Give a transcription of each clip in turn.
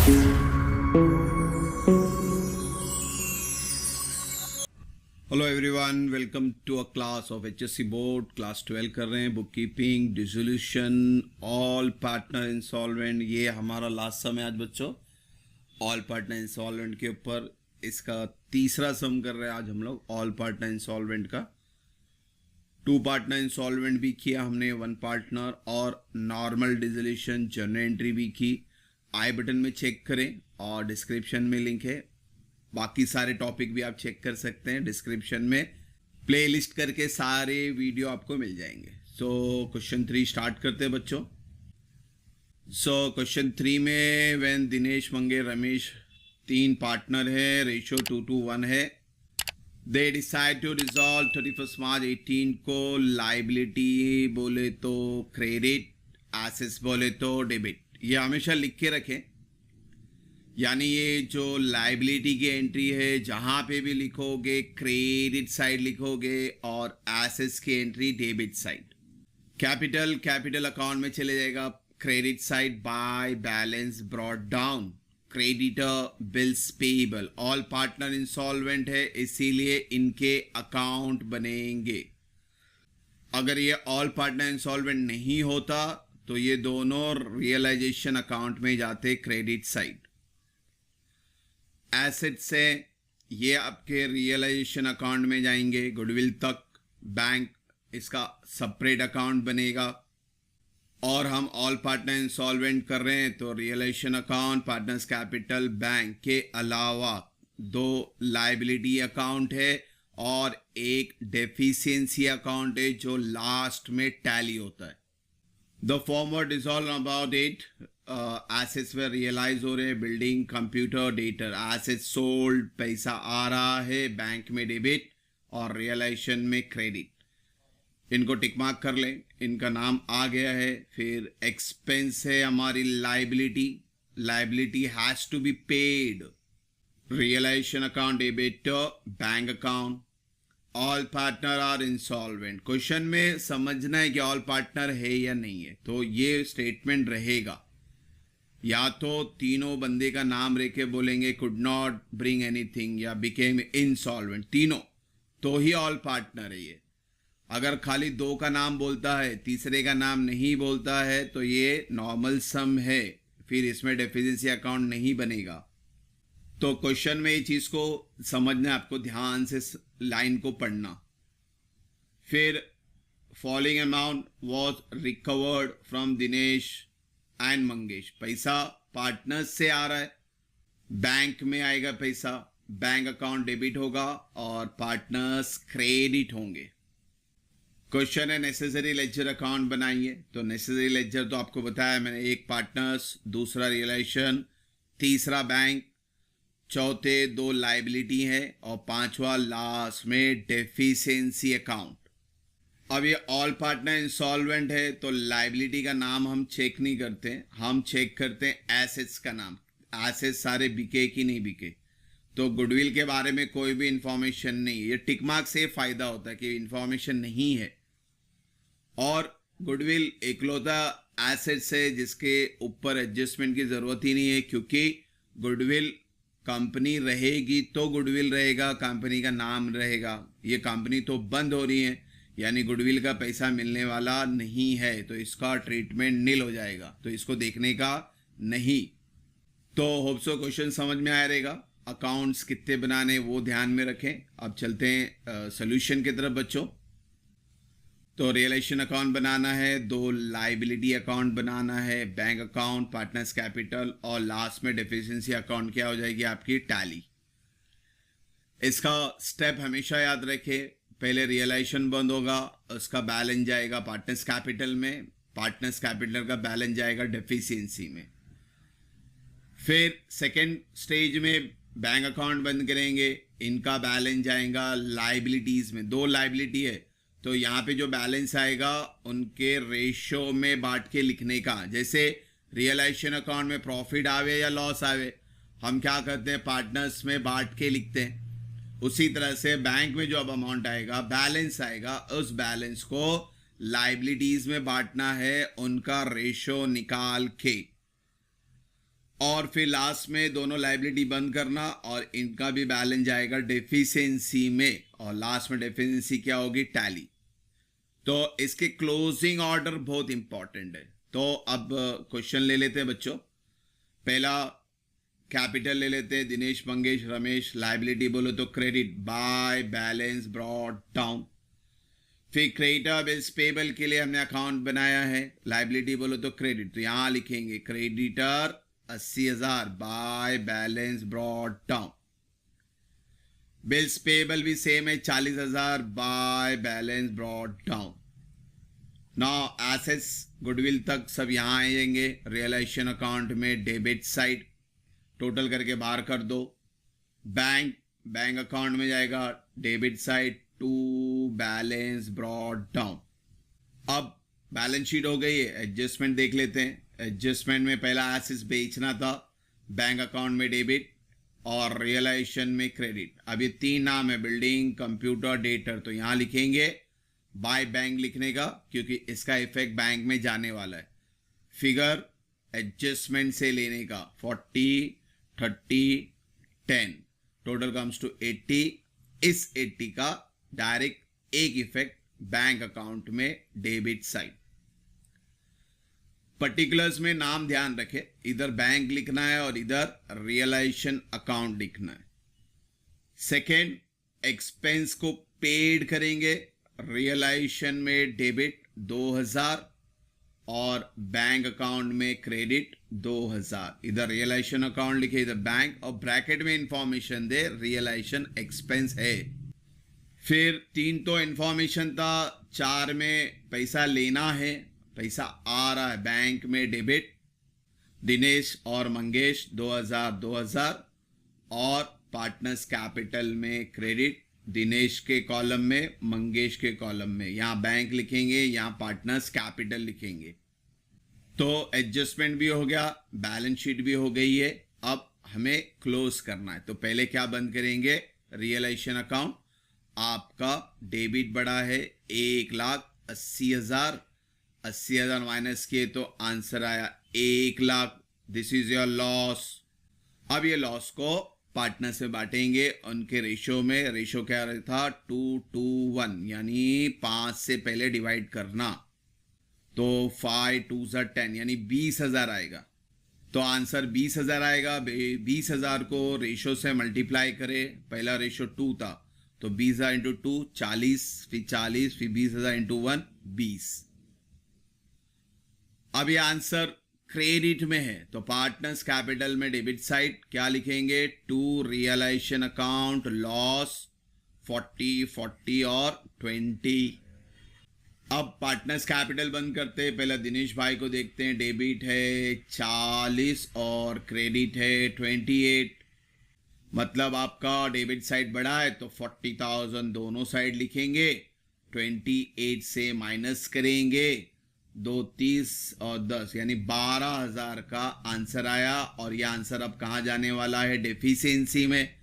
Hello everyone, welcome to a class of HSC board class 12 कर रहे हैं। Book keeping, dissolution, all partner insolvent. ये हमारा last सम है आज बच्चों, ऑल पार्टनर इंसॉल्वेंट के ऊपर। इसका तीसरा सम कर रहे हैं आज हम लोग ऑल पार्टनर इंसॉल्वेंट का। 2 पार्टनर इंसॉल्वेंट भी किया हमने, 1 पार्टनर, और नॉर्मल डिसोल्यूशन जर्नल एंट्री भी की। आई बटन में चेक करें और डिस्क्रिप्शन में लिंक है। बाकी सारे टॉपिक भी आप चेक कर सकते हैं डिस्क्रिप्शन में, प्लेलिस्ट करके सारे वीडियो आपको मिल जाएंगे। सो क्वेश्चन 3 स्टार्ट करते हैं बच्चों। सो क्वेश्चन 3 में व्हेन दिनेश, मंगे, रमेश 3 पार्टनर है, रेशियो 2:1 है। दे डिसाइड टू रिजॉल्व 31 मार्च 18 को। लाइबिलिटी बोले तो क्रेडिट, एसेट्स बोले तो डेबिट। ये हमेशा लिख के रखें, यानी ये जो लाइबिलिटी की एंट्री है जहां पे भी लिखोगे क्रेडिट साइड लिखोगे और एसेट्स की entry debit side. Capital account में चले जाएगा, credit side by balance brought down, creditor bills payable. All partner insolvent है इसीलिए इनके अकाउंट बनेंगे। अगर ये ऑल पार्टनर इंसॉल्वेंट नहीं होता तो ये दोनों रियलाइजेशन अकाउंट में जाते क्रेडिट साइड। एसेट से ये आपके रियलाइजेशन अकाउंट में जाएंगे, गुडविल तक। बैंक इसका सेपरेट अकाउंट बनेगा। और हम ऑल पार्टनर इंसॉल्वेंट कर रहे हैं तो realisation account, partners capital, bank के अलावा 2 लाइबिलिटी अकाउंट है और एक डेफिशिएंसी अकाउंट है जो लास्ट में टैली होता है। The former dissolve about it. Assets में रियलाइज हो रहे हैं, building, computer, debtor. Assets sold, पैसा आ रहा है, बैंक में डेबिट और रियलाइजेशन में क्रेडिट। इनको टिक मार्क कर लें, इनका नाम आ गया है। फिर एक्सपेंस है हमारी liability, liability has to be paid. Realisation account debit, bank account. All partner are insolvent. Question में समझना है कि ऑल पार्टनर है या नहीं है, तो ये स्टेटमेंट रहेगा। या तो तीनों बंदे का नाम लेके बोलेंगे कुड नॉट ब्रिंग एनीथिंग या बिकेम इंसॉल्वेंट, तीनों, तो ही ऑल पार्टनर है ये। अगर खाली 2 का नाम बोलता है, तीसरे का नाम नहीं बोलता है, तो ये नॉर्मल सम है, फिर इसमें डेफिशिएंसी अकाउंट नहीं बनेगा। तो क्वेश्चन में ये चीज को समझना, आपको ध्यान से लाइन को पढ़ना। फिर following amount was recovered from Dinesh and Mangesh. पैसा पार्टनर्स से आ रहा है, बैंक में आएगा पैसा, बैंक अकाउंट डेबिट होगा और पार्टनर्स क्रेडिट होंगे। क्वेश्चन है नेसेसरी लेजर अकाउंट बनाइए। तो नेसेसरी लेजर तो आपको बताया मैंने, एक पार्टनर्स, दूसरा रियलाइजेशन, तीसरा बैंक, चौथे 2 लाइबिलिटी है और 5वां लास्ट में डेफिशिएंसी अकाउंट। अब ये ऑल पार्टनर इंसॉल्वेंट है तो लाइबिलिटी का नाम हम चेक नहीं करते, हम चेक करते हैं एसेट्स का नाम। एसेट्स सारे बिके कि नहीं बिके। तो गुडविल के बारे में कोई भी इंफॉर्मेशन नहीं है, ये टिक मार्क से फायदा होता है कि इंफॉर्मेशन नहीं है। और गुडविल इकलौता एसेट्स है जिसके ऊपर एडजस्टमेंट की जरूरत ही नहीं है, क्योंकि गुडविल कंपनी रहेगी तो गुडविल रहेगा, कंपनी का नाम रहेगा। ये कंपनी तो बंद हो रही है, यानी गुडविल का पैसा मिलने वाला नहीं है, तो इसका ट्रीटमेंट नील हो जाएगा, तो इसको देखने का नहीं। तो होप सो क्वेश्चन समझ में आया रहेगा। अकाउंट्स कितने बनाने वो ध्यान में रखें। अब चलते हैं सोल्यूशन की तरफ बच्चों। तो रियलाइजेशन अकाउंट बनाना है, 2 लाइबिलिटी अकाउंट बनाना है, बैंक अकाउंट, पार्टनर्स कैपिटल और लास्ट में डेफिशिएंसी अकाउंट क्या हो जाएगी आपकी टैली। इसका स्टेप हमेशा याद रखें, पहले रियलाइजेशन बंद होगा, उसका बैलेंस जाएगा पार्टनर्स कैपिटल में, पार्टनर्स कैपिटल का बैलेंस जाएगा डेफिशिएंसी में। फिर सेकेंड स्टेज में बैंक अकाउंट बंद करेंगे, इनका बैलेंस जाएगा लाइबिलिटीज में। 2 लाइबिलिटी है तो यहाँ पे जो बैलेंस आएगा उनके रेशियो में बांट के लिखने का। जैसे रियलाइजेशन अकाउंट में प्रॉफिट आवे या लॉस आवे, हम क्या करते हैं पार्टनर्स में बांट के लिखते हैं। उसी तरह से बैंक में जो अब अमाउंट आएगा, बैलेंस आएगा, उस बैलेंस को लाइबिलिटीज में बांटना है, उनका रेशो निकाल के। और फिर लास्ट में दोनों लाइबिलिटी बंद करना और इनका भी बैलेंस जाएगा डेफिशिएंसी में, और लास्ट में डेफिशिएंसी क्या होगी, टैली। तो इसके क्लोजिंग ऑर्डर बहुत इंपॉर्टेंट है। तो अब क्वेश्चन ले लेते हैं बच्चों। पहला कैपिटल ले लेते हैं, दिनेश, मंगेश, रमेश। लाइबिलिटी बोलो तो credit, bye balance brought down. फिर क्रेडिटर बिल्स पेबल के लिए हमने अकाउंट बनाया है, लाइबिलिटी बोलो तो क्रेडिट, तो यहां लिखेंगे creditor 80,000 by balance brought down. Bills payable भी सेम है 40,000 by balance brought down. Now assets goodwill तक सब यहां आएंगे, रियलाइजेशन अकाउंट में डेबिट साइड, टोटल करके बाहर कर दो। बैंक अकाउंट में जाएगा debit side to balance brought down. अब बैलेंस शीट हो गई है, एडजस्टमेंट देख लेते हैं। एडजस्टमेंट में पहला एसेट्स बेचना था, बैंक अकाउंट में डेबिट और रियलाइजेशन में क्रेडिट। अब ये 3 नाम है, बिल्डिंग, कंप्यूटर, डेटर, तो यहां लिखेंगे बाय बैंक लिखने का, क्योंकि इसका इफेक्ट बैंक में जाने वाला है। फिगर एडजस्टमेंट से लेने का 40, 30, 10, टोटल कम्स टू 80। इस 80 का डायरेक्ट एक इफेक्ट बैंक अकाउंट में डेबिट साइड। पर्टिकुलर्स में नाम ध्यान रखें, इधर बैंक लिखना है और इधर रियलाइजेशन अकाउंट लिखना है। सेकेंड, एक्सपेंस को पेड करेंगे, रियलाइजेशन में डेबिट 2000 और बैंक अकाउंट में क्रेडिट 2000। इधर रियलाइजेशन अकाउंट लिखे, इधर बैंक, और ब्रैकेट में इंफॉर्मेशन दे रियलाइजेशन एक्सपेंस है। फिर 3 तो इंफॉर्मेशन था, 4 में पैसा लेना है, पैसा आ रहा है बैंक में डेबिट, दिनेश और मंगेश 2000 और पार्टनर्स कैपिटल में क्रेडिट, दिनेश के कॉलम में, मंगेश के कॉलम में। यहां बैंक लिखेंगे, यहां पार्टनर्स कैपिटल लिखेंगे। तो एडजस्टमेंट भी हो गया, बैलेंस शीट भी हो गई है। अब हमें क्लोज करना है, तो पहले क्या बंद करेंगे, रियलाइजेशन अकाउंट। आपका डेबिट बढ़ा है 1,80,000, 80,000 माइनस किए तो आंसर आया 1,00,000। This is your loss. अब ये लॉस को पार्टनर से बांटेंगे उनके रेशो में। रेशो क्या था, 2:1, यानी 5 से पहले डिवाइड करना, तो 5 2 10, यानी 20,000 आएगा। तो आंसर 20,000 आएगा। 20,000 को रेशो से मल्टीप्लाई करें, पहला रेशो 2 था, तो 20,000 इंटू 2 40, फिर 40, फिर 20,000 इंटू 1 20। अब ये आंसर क्रेडिट में है, तो पार्टनर्स कैपिटल में डेबिट साइड क्या लिखेंगे, टू रियलाइजेशन अकाउंट लॉस 40, 40 और 20। अब पार्टनर्स कैपिटल बंद करते हैं। पहले दिनेश भाई को देखते हैं, डेबिट है 40 और क्रेडिट है 28। मतलब आपका डेबिट साइड बढ़ा है तो 40,000 दोनों साइड लिखेंगे, 28 से माइनस करेंगे, 2 30 और 10, यानी 12,000 का आंसर आया। और यह आंसर अब कहाँ जाने वाला है, डेफिशिएंसी में,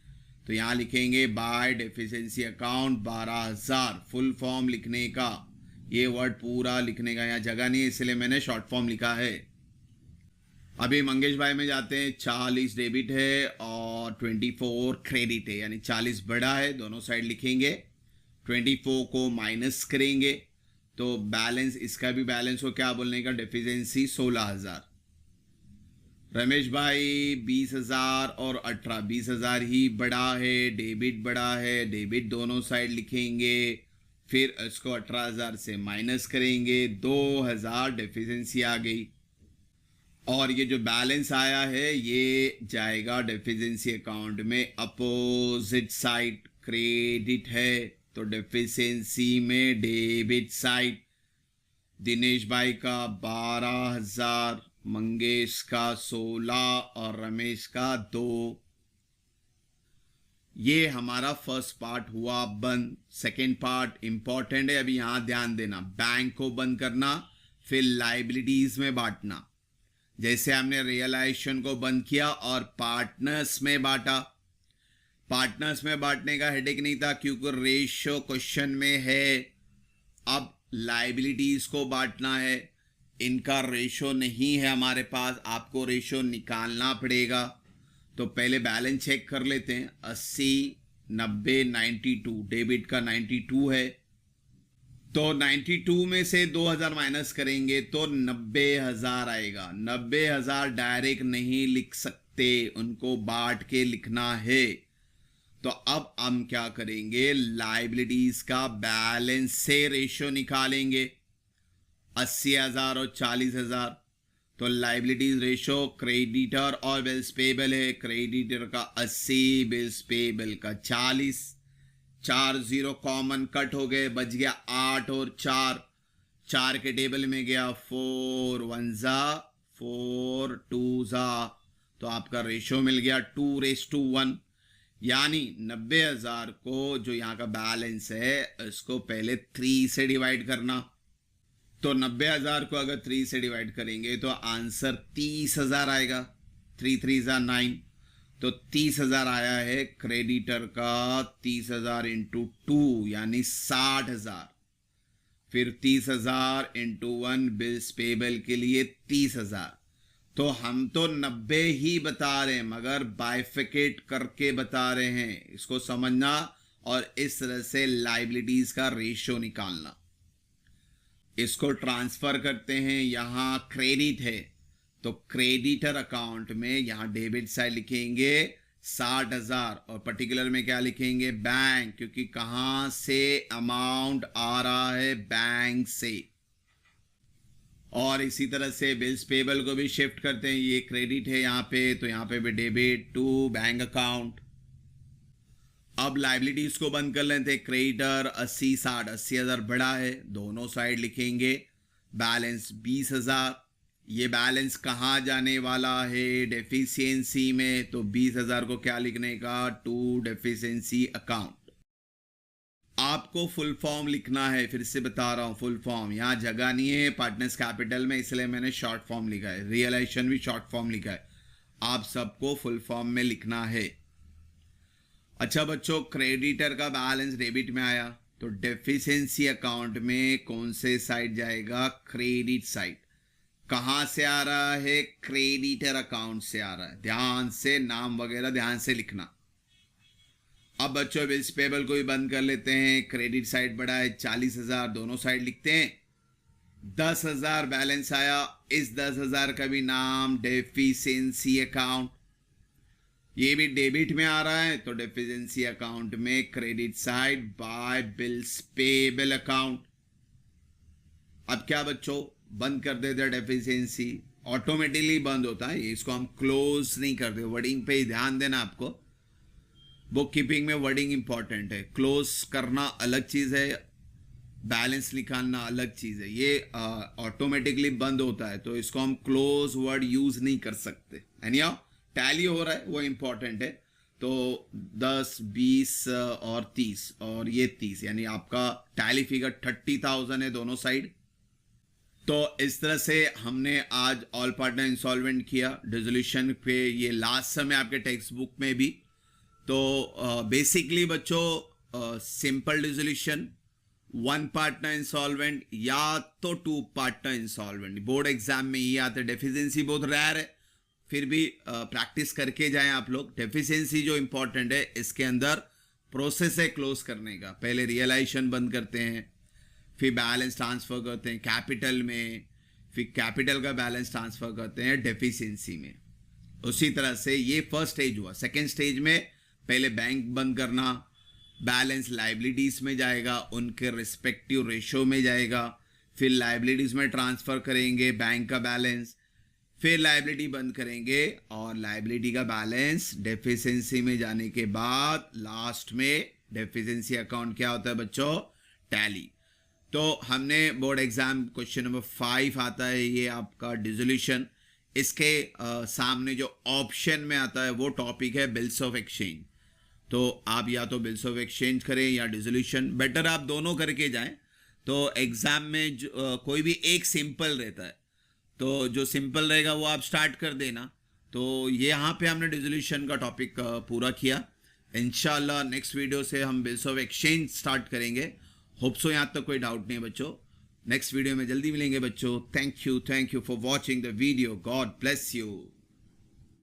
तो यहाँ लिखेंगे by deficiency account 12,000। Full form लिखने का, ये वर्ड पूरा लिखने का यहाँ जगह नहीं है, इसलिए मैंने शॉर्ट फॉर्म लिखा है। अभी मंगेश भाई में जाते हैं, 40 डेबिट है और 24 क्रेडिट है, यानी 40 बड़ा है, दोनों साइड लिखेंगे, 24 को माइनस करेंगे, तो बैलेंस, इसका भी बैलेंस को क्या बोलने का, डेफिशिएंसी 16,000। रमेश भाई 20,000 और 18, 20,000 ही बड़ा है, डेबिट बड़ा है, डेबिट दोनों साइड लिखेंगे, फिर इसको 18,000 से माइनस करेंगे, 2,000 डेफिशिएंसी आ गई। और ये जो बैलेंस आया है ये जाएगा डेफिशिएंसी अकाउंट में, अपोजिट साइड क्रेडिट है, तो डेफिशिएंसी में डेबिट साइड। दिनेश भाई का 12,000, मंगेश का 16 और रमेश का 2। ये हमारा फर्स्ट पार्ट हुआ बंद। सेकेंड पार्ट इंपॉर्टेंट है, अभी यहां ध्यान देना, बैंक को बंद करना, फिर लाइबिलिटीज में बांटना। जैसे हमने रियलाइजेशन को बंद किया और पार्टनर्स में बांटा। पार्टनर्स में बांटने का हेडेक नहीं था क्योंकि रेशियो क्वेश्चन में है। अब लाइबिलिटीज को बांटना है, इनका रेशो नहीं है हमारे पास, आपको रेशो निकालना पड़ेगा। तो पहले बैलेंस चेक कर लेते हैं। 80, 90, 92, डेबिट का 92 है, तो 92 में से 2000 माइनस करेंगे तो 90,000 आएगा। 90,000 डायरेक्ट नहीं लिख सकते, उनको बांट के लिखना है। तो अब हम क्या करेंगे, लाइबिलिटीज का बैलेंस से रेशियो निकालेंगे। 80,000 और 40,000, तो लाइबिलिटीज रेशियो क्रेडिटर और बिल्स पेबल है। क्रेडिटर का 80, बिल्स पेबल का 40। 4 0 कॉमन कट हो गए, बच गया 8 और 4। 4 के टेबल में गया 4 1 जा 4 2 जा, तो आपका रेशियो मिल गया 2:1। यानी 90,000 को जो यहाँ का बैलेंस है इसको पहले 3 से डिवाइड करना। तो 90,000 को अगर 3 से डिवाइड करेंगे तो आंसर 30,000 आएगा। 3 3 जा 9, तो 30,000 आया है क्रेडिटर का। 30,000 इंटू 2 यानी 60,000। फिर 30,000 इंटू 1 बिल्स पेबल के लिए 30,000। तो हम तो 90 ही बता रहे हैं मगर बाइफिकेट करके बता रहे हैं, इसको समझना और इस तरह से लाइबिलिटीज का रेशियो निकालना। इसको ट्रांसफर करते हैं, यहां क्रेडिट है तो क्रेडिटर अकाउंट में यहां डेबिट साइड लिखेंगे 60,000 और पर्टिकुलर में क्या लिखेंगे, बैंक, क्योंकि कहां से अमाउंट आ रहा है, बैंक से। और इसी तरह से बिल्स पेबल को भी शिफ्ट करते हैं, ये क्रेडिट है यहाँ पे तो यहाँ पे भी डेबिट टू बैंक अकाउंट। अब लाइबिलिटीज को बंद कर लेते हैं। क्रेडिटर 80 60, 80,000 बड़ा है, दोनों साइड लिखेंगे बैलेंस 20,000। ये बैलेंस कहाँ जाने वाला है, डेफिशिएंसी में, तो 20,000 को क्या लिखने का, टू डेफिशिएंसी अकाउंट। आपको फुल फॉर्म लिखना है, फिर से बता रहा हूं फुल फॉर्म, यहां जगह नहीं है पार्टनर्स कैपिटल में, इसलिए मैंने शॉर्ट फॉर्म लिखा है। रियलाइजेशन भी शॉर्ट फॉर्म लिखा है, आप सबको फुल फॉर्म में लिखना है। अच्छा बच्चों, क्रेडिटर का बैलेंस डेबिट में आया तो डेफिशिएंसी अकाउंट में कौन से साइड जाएगा, क्रेडिट साइड। कहां से आ रहा है, क्रेडिटर अकाउंट से आ रहा है। ध्यान से नाम वगैरह ध्यान से लिखना। अब बच्चों बिल्स पेबल को भी बंद कर लेते हैं। क्रेडिट साइड बड़ा है 40,000, दोनों साइड लिखते हैं। 10,000 बैलेंस आया, इस 10,000 का भी नाम डेफिशिएंसी अकाउंट। ये भी डेबिट में आ रहा है तो डेफिशिएंसी अकाउंट में credit side by bills payable account. अब क्या बच्चों, बंद कर देते हैं डेफिशिएंसी, ऑटोमेटिकली बंद होता है, इसको हम क्लोज नहीं करते। वर्डिंग पे ही ध्यान देना आपको, बुक कीपिंग में वर्डिंग इंपॉर्टेंट है। क्लोज करना अलग चीज है, बैलेंस निकालना अलग चीज है। ये ऑटोमेटिकली बंद होता है तो इसको हम क्लोज वर्ड यूज नहीं कर सकते। यानी टैली हो रहा है वो इंपॉर्टेंट है। तो 10 20 और 30 और ये 30, यानी आपका टैली फिगर 30,000 है दोनों साइड। तो इस तरह से हमने आज ऑल पार्टनर इंसॉल्वेंट किया डिसोल्यूशन पे। ये लास्ट समय आपके टेक्स्ट बुक में भी। तो बेसिकली बच्चों सिंपल डिसोल्यूशन, 1 पार्टनर इंसॉल्वेंट या तो 2 पार्टनर इंसॉल्वेंट, बोर्ड एग्जाम में ये आते हैं। डेफिशिएंसी बहुत रेयर है, फिर भी प्रैक्टिस करके जाएं आप लोग। डेफिशिएंसी जो इंपॉर्टेंट है, इसके अंदर प्रोसेस है क्लोज करने का। पहले रियलाइजेशन बंद करते हैं, फिर बैलेंस ट्रांसफर करते हैं कैपिटल में, फिर कैपिटल का बैलेंस ट्रांसफर करते हैं डेफिशिएंसी में। उसी तरह से ये फर्स्ट स्टेज हुआ। सेकेंड स्टेज में पहले बैंक बंद करना, बैलेंस लाइबिलिटीज में जाएगा, उनके रिस्पेक्टिव रेशो में जाएगा, फिर लाइबिलिटीज में ट्रांसफर करेंगे बैंक का बैलेंस, फिर लाइबिलिटी बंद करेंगे और लाइबिलिटी का बैलेंस डेफिशिएंसी में जाने के बाद लास्ट में डेफिशिएंसी अकाउंट क्या होता है बच्चों, टैली। तो हमने बोर्ड एग्जाम क्वेश्चन नंबर 5 आता है, ये आपका डिसोल्यूशन। इसके सामने जो ऑप्शन में आता है वो टॉपिक है बिल्स ऑफ एक्सचेंज। तो आप या तो बिल्स ऑफ एक्सचेंज करें या डिसोल्यूशन, बेटर आप दोनों करके जाएं। तो एग्जाम में कोई भी एक सिंपल रहता है, तो जो सिंपल रहेगा वो आप स्टार्ट कर देना। तो ये यहाँ पे हमने डिसोल्यूशन का टॉपिक पूरा किया। इंशाल्लाह नेक्स्ट वीडियो से हम बिल्स ऑफ एक्सचेंज स्टार्ट करेंगे। होप सो यहाँ तक कोई डाउट नहीं है बच्चों। नेक्स्ट वीडियो में जल्दी मिलेंगे बच्चों. Thank you for watching the video. God bless you.